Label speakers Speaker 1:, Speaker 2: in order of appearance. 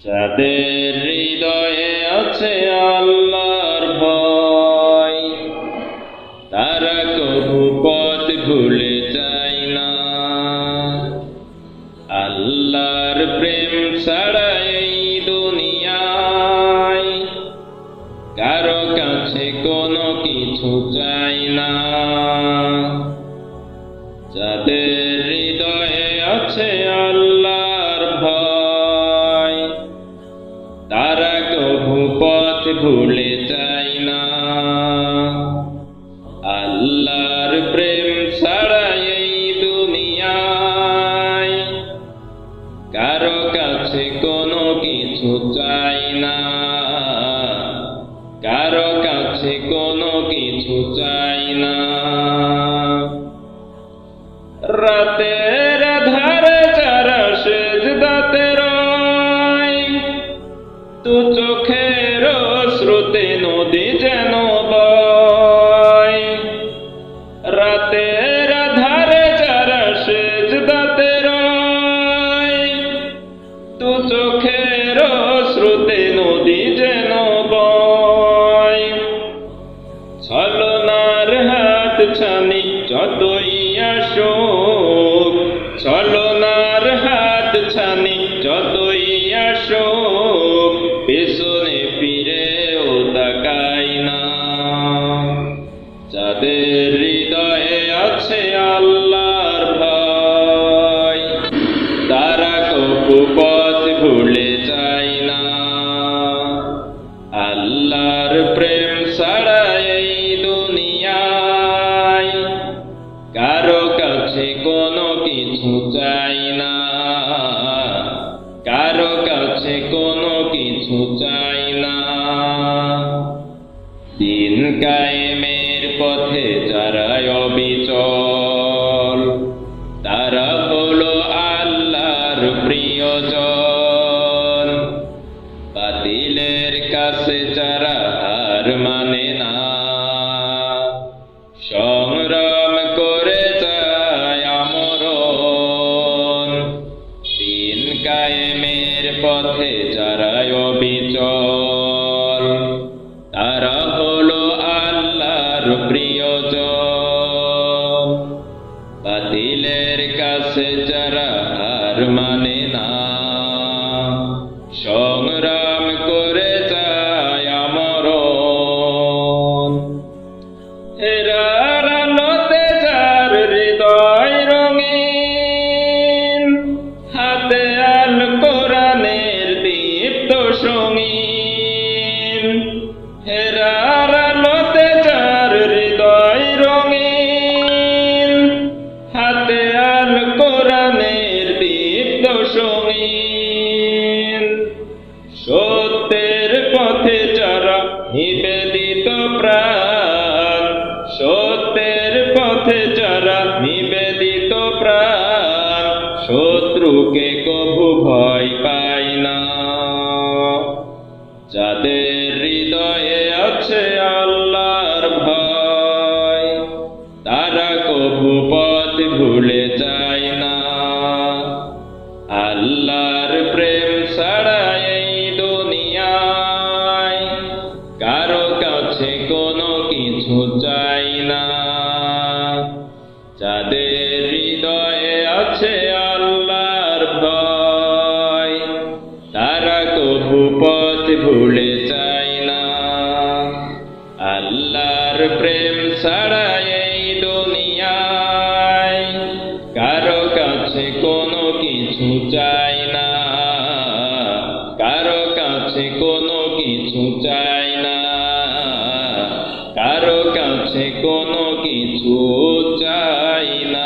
Speaker 1: যাদের হৃদয়ে আছে আল্লাহর ভয়, তারা কবু পথ ভুলে যায় না। আল্লাহর প্রেম ছাড়া এই দুনিয়ায় কারো কাছে কোনো কিছু চাই না। যাদের হৃদয়ে আছে আল্লাহর ভয়, তারা কবু পথ ভুলে যায় না। আল্লাহর প্রেম ছাড়া এই দুনিয়ায় কারো কাছে কোনো কিছু চাই না। কারো কাছে কোনো কিছু চাই না। রাতের ধারে যারা সেজদাতে রয়, দু চোখের শ্রুতে নদী যেন বয়। রাতের ধারে যারা সেজদাতে রয়, দু চোখের শ্রুতে নদী যেন বয়। ছলনার হাত ছানি যতই আসুক, ছলনার হাত ছানি যতই আসুক, পেছনে ফিরেও তাকাই না। যাদের হৃদয়ে আছে আল্লাহর ভয়, তারা কবু পথ ভুলে যায় না। আল্লাহর প্রেম ছাড়া এই দুনিয়ায় কারো কাছে কোনো কিছু চাই না। কারো কাছে কোনো কিছু চাই না। দিন কায়েমের পথে যারা অবিচল, তারা হলো আল্লাহর প্রিয়জন। বাতিলের কাছে যারা হার মানে না, সংগ্রাম করে যায় আমরণ। দিন কায়েমের পথে যারা অবিচল, তারা হলো আল্লাহর প্রিয়জন। বাতিলের কাছে যারা হার মানে না, সংগ্রাম করে যায় আমরণ। হেরার আলোতে যার হৃদয় রঙিন, হাতে আল কোরআনের দীপ্ত সঙ্গীন। হেরার আলোতে যার হৃদয় রঙিন, হাতে আল কোরআনের দীপ্ত সঙ্গীন। সত্যের পথে যারা নিবেদিত প্রাণ, সত্যের পথে যারা নিবেদিত প্রাণ, শত্রুকে কভু ভয় পায় না। যাদের হৃদয়ে আছে আল্লাহর ভয়, তারা কভু পথ ভুলে যায় না। আল্লাহর প্রেম ছাড়া এই দুনিয়ায় কারো কাছে কোনো কিছু চাই না। যাদের হৃদয়ে আছে আল্লাহর ভয়, তারা কভু পথ ভুলে যায় না। আল্লাহর প্রেম ছাড়া এই দুনিয়ায় কারো কাছে কোনো কিছু চাই না। কারো কাছে কোনো কিছু চাই না। কারো কাছে কোনো কিছু চাই না।